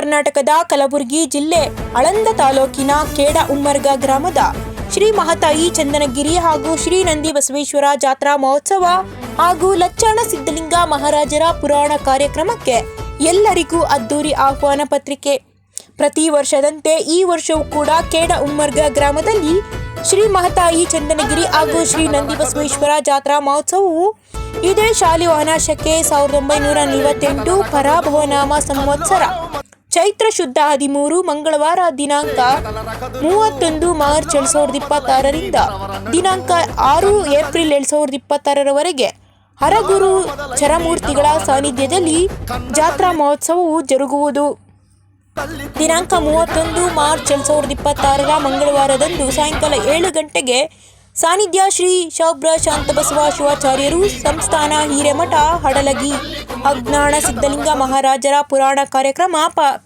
ಕರ್ನಾಟಕದ ಕಲಬುರಗಿ ಜಿಲ್ಲೆ ಆಳಂದ ತಾಲೂಕಿನ ಕೇಡ ಉಮ್ಮರ್ಗ ಗ್ರಾಮದ ಶ್ರೀ ಮಹಾತಾಯಿ ಚಂದನಗಿರಿ ಹಾಗೂ ಶ್ರೀ ನಂದಿ ಬಸವೇಶ್ವರ ಜಾತ್ರಾ ಮಹೋತ್ಸವ ಹಾಗೂ ಲಚ್ಚಾಣ ಸಿದ್ದಲಿಂಗ ಮಹಾರಾಜರ ಪುರಾಣ ಕಾರ್ಯಕ್ರಮಕ್ಕೆ ಎಲ್ಲರಿಗೂ ಅದ್ದೂರಿ ಆಹ್ವಾನ ಪತ್ರಿಕೆ. ಪ್ರತಿ ವರ್ಷದಂತೆ ಈ ವರ್ಷವೂ ಕೂಡ ಕೇಡ ಉಮ್ಮರ್ಗ ಗ್ರಾಮದಲ್ಲಿ ಶ್ರೀ ಮಹಾತಾಯಿ ಚಂದನಗಿರಿ ಹಾಗೂ ಶ್ರೀ ನಂದಿ ಬಸವೇಶ್ವರ ಜಾತ್ರಾ ಮಹೋತ್ಸವವು ಇದೇ ಶಾಲಿವಾಹನ ಶಕೆ 1948 ಪರಾಭವನಾಮ ಸಂವತ್ಸರ ಚೈತ್ರ ಶುದ್ಧ 13 ಮಂಗಳವಾರ ದಿನಾಂಕ 31 ಮಾರ್ಚ್ 2026ರಿಂದ ದಿನಾಂಕ 6 ಏಪ್ರಿಲ್ 2026ರವರೆಗೆ ಹರಗುರು ಚರಮೂರ್ತಿಗಳ ಸಾನ್ನಿಧ್ಯದಲ್ಲಿ ಜಾತ್ರಾ ಮಹೋತ್ಸವವು ಜರುಗುವುದು. ದಿನಾಂಕ 31 ಮಾರ್ಚ್ 2026ರ ಮಂಗಳವಾರದಂದು ಸಾಯಂಕಾಲ 7 ಗಂಟೆಗೆ ಸಾನ್ನಿಧ್ಯ ಶ್ರೀ ಶಬ್ರ ಶಾಂತಬಸವ ಶಿವಾಚಾರ್ಯರು ಸಂಸ್ಥಾನ ಹಿರೇಮಠ ಹಡಲಗಿ ಅಜ್ಞಾನ ಸಿದ್ದಲಿಂಗ ಮಹಾರಾಜರ ಪುರಾಣ ಕಾರ್ಯಕ್ರಮ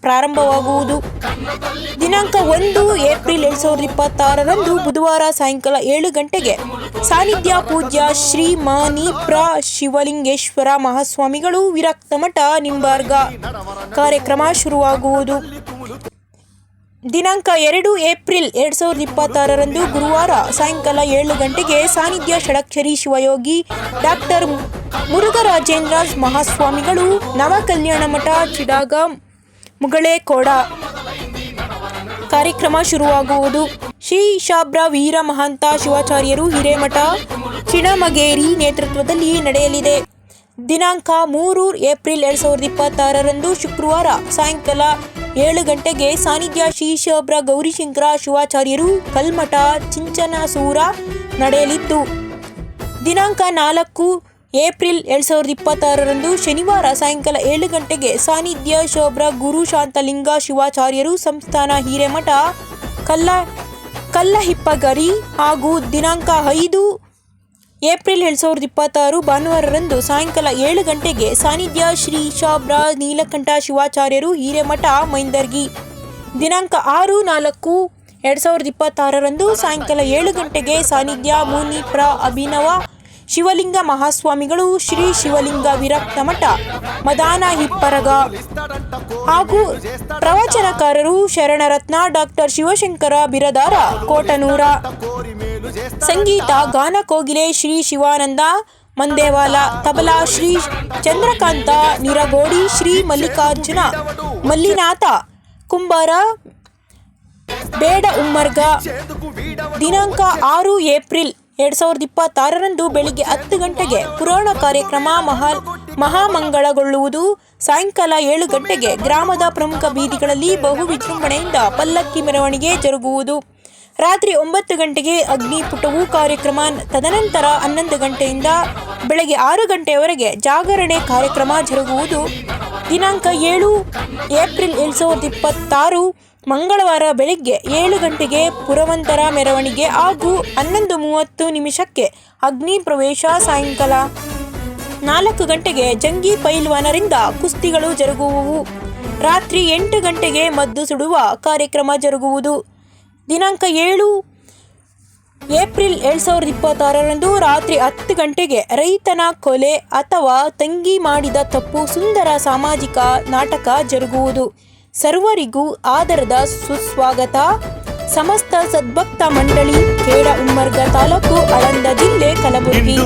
ಪ್ರಾರಂಭವಾಗುವುದು. ದಿನಾಂಕ 1 ಏಪ್ರಿಲ್ 2026ರಂದು ಬುಧವಾರ ಸಾಯಂಕಾಲ 7 ಗಂಟೆಗೆ ಸಾನ್ನಿಧ್ಯ ಪೂಜ್ಯ ಶ್ರೀ ಮಾನಿಪ್ರ ಶಿವಲಿಂಗೇಶ್ವರ ಮಹಾಸ್ವಾಮಿಗಳು ವಿರಕ್ತ ಮಠ ನಿಂಬಾರ್ಗ ಕಾರ್ಯಕ್ರಮ ಶುರುವಾಗುವುದು. ದಿನಾಂಕ 2 ಏಪ್ರಿಲ್ 2026ರಂದು ಗುರುವಾರ ಸಾಯಂಕಾಲ 7 ಗಂಟೆಗೆ ಸಾನ್ನಿಧ್ಯ ಷಡಕ್ಷರಿ ಶಿವಯೋಗಿ ಡಾಕ್ಟರ್ ಮುರುಘರಾಜೇಂದ್ರ ಮಹಾಸ್ವಾಮಿಗಳು ನವಕಲ್ಯಾಣ ಮಠ ಚಿಡಾಗ ಮುಗಳೇಕೋಡ ಕಾರ್ಯಕ್ರಮ ಶುರುವಾಗುವುದು. ಶ್ರೀ ಶಾಬ್ರ ವೀರ ಮಹಾಂತ ಶಿವಾಚಾರ್ಯರು ಹಿರೇಮಠ ಚಿಣಮಗೇರಿ ನೇತೃತ್ವದಲ್ಲಿ ನಡೆಯಲಿದೆ. ದಿನಾಂಕ 3 ಏಪ್ರಿಲ್ 2026ರಂದು ಶುಕ್ರವಾರ ಸಾಯಂಕಾಲ 7 ಗಂಟೆಗೆ ಸಾನ್ನಿಧ್ಯ ಶ್ರೀ ಶಬ್ರ ಗೌರಿಶಂಕರ ಶಿವಾಚಾರ್ಯರು ಕಲ್ಮಠ ಚಿಂಚನಸೂರ ನಡೆಯಲಿದ್ದು, ದಿನಾಂಕ 4 ಏಪ್ರಿಲ್ 2026ರಂದು ಶನಿವಾರ ಸಾಯಂಕಾಲ 7 ಗಂಟೆಗೆ ಸಾನ್ನಿಧ್ಯ ಶಬ್ರ ಗುರು ಶಾಂತಲಿಂಗ ಶಿವಾಚಾರ್ಯರು ಸಂಸ್ಥಾನ ಹಿರೇಮಠ ಕಲ್ಲಹಿಪ್ಪಗರಿ ಹಾಗೂ ದಿನಾಂಕ 5 ಏಪ್ರಿಲ್ 2026 ಭಾನುವಾರರಂದು ಸಾಯಂಕಾಲ 7 ಗಂಟೆಗೆ ಸಾನ್ನಿಧ್ಯ ಶ್ರೀ ಶಾಬ್ರ ನೀಲಕಂಠ ಶಿವಾಚಾರ್ಯರು ಹಿರೇಮಠ ಮೈಂದರ್ಗಿ. ದಿನಾಂಕ 6/4/2026ರಂದು ಸಾಯಂಕಾಲ 7 ಗಂಟೆಗೆ ಸಾನ್ನಿಧ್ಯ ಮುನಿಪ್ರ ಅಭಿನವ ಶಿವಲಿಂಗ ಮಹಾಸ್ವಾಮಿಗಳು ಶ್ರೀ ಶಿವಲಿಂಗ ವಿರಕ್ತ ಮಠ ಮದಾನ ಹಿಪ್ಪರಗ ಹಾಗೂ ಪ್ರವಚನಕಾರರು ಶರಣರತ್ನ ಡಾಕ್ಟರ್ ಶಿವಶಂಕರ ಬಿರದಾರ ಕೋಟನೂರ. ಸಂಗೀತ ಗಾನ ಕೋಗಿಲೆ ಶ್ರೀ ಶಿವಾನಂದ ಮಂದೇವಾಲ, ತಬಲಾ ಶ್ರೀ ಚಂದ್ರಕಾಂತ ನಿರಗೋಡಿ, ಶ್ರೀ ಮಲ್ಲಿಕಾರ್ಜುನ ಮಲ್ಲಿನಾಥ ಕುಂಬಾರ ಬೇಡ ಉಮ್ಮರ್ಗ. ದಿನಾಂಕ 6 ಏಪ್ರಿಲ್ 2026ರಂದು ಬೆಳಿಗ್ಗೆ 10 ಗಂಟೆಗೆ ಪುರಾಣ ಕಾರ್ಯಕ್ರಮ ಮಹಾಮಂಗಳಗೊಳ್ಳುವುದು. ಸಾಯಂಕಾಲ 7 ಗಂಟೆಗೆ ಗ್ರಾಮದ ಪ್ರಮುಖ ಬೀದಿಗಳಲ್ಲಿ ಬಹು ವಿಜೃಂಭಣೆಯಿಂದ ಪಲ್ಲಕ್ಕಿ ಮೆರವಣಿಗೆ ಜರುಗುವುದು. ರಾತ್ರಿ 9 ಗಂಟೆಗೆ ಅಗ್ನಿಪುಟವು ಕಾರ್ಯಕ್ರಮ. ತದನಂತರ 11 ಗಂಟೆಯಿಂದ ಬೆಳಗ್ಗೆ 6 ಗಂಟೆಯವರೆಗೆ ಜಾಗರಣೆ ಕಾರ್ಯಕ್ರಮ ಜರುಗುವುದು. ದಿನಾಂಕ 7 ಏಪ್ರಿಲ್ 2026 ಮಂಗಳವಾರ ಬೆಳಗ್ಗೆ 7 ಗಂಟೆಗೆ ಪುರವಂತರ ಮೆರವಣಿಗೆ ಹಾಗೂ 11:30 ಅಗ್ನಿ ಪ್ರವೇಶ. ಸಾಯಂಕಾಲ 4 ಗಂಟೆಗೆ ಜಂಗಿ ಪೈಲ್ವಾನರಿಂದ ಕುಸ್ತಿಗಳು ಜರುಗುವವು. ರಾತ್ರಿ 8 ಗಂಟೆಗೆ ಮದ್ದು ಸುಡುವ ಕಾರ್ಯಕ್ರಮ ಜರುಗುವುದು. ದಿನಾಂಕ 7 ಏಪ್ರಿಲ್ 2026ರಂದು ರಾತ್ರಿ 10 ಗಂಟೆಗೆ ರೈತನ ಕೊಲೆ ಅಥವಾ ತಂಗಿ ಮಾಡಿದ ತಪ್ಪು ಸುಂದರ ಸಾಮಾಜಿಕ ನಾಟಕ ಜರುಗುವುದು. ಸರ್ವರಿಗೂ ಆದರದ ಸುಸ್ವಾಗತ. ಸಮಸ್ತ ಸದ್ಭಕ್ತ ಮಂಡಳಿ, ಕೇಡ ಉಮ್ಮರ್ಗ ತಾಲೂಕು, ಆಳಂದ ಜಿಲ್ಲೆ, ಕಲಬುರಗಿ.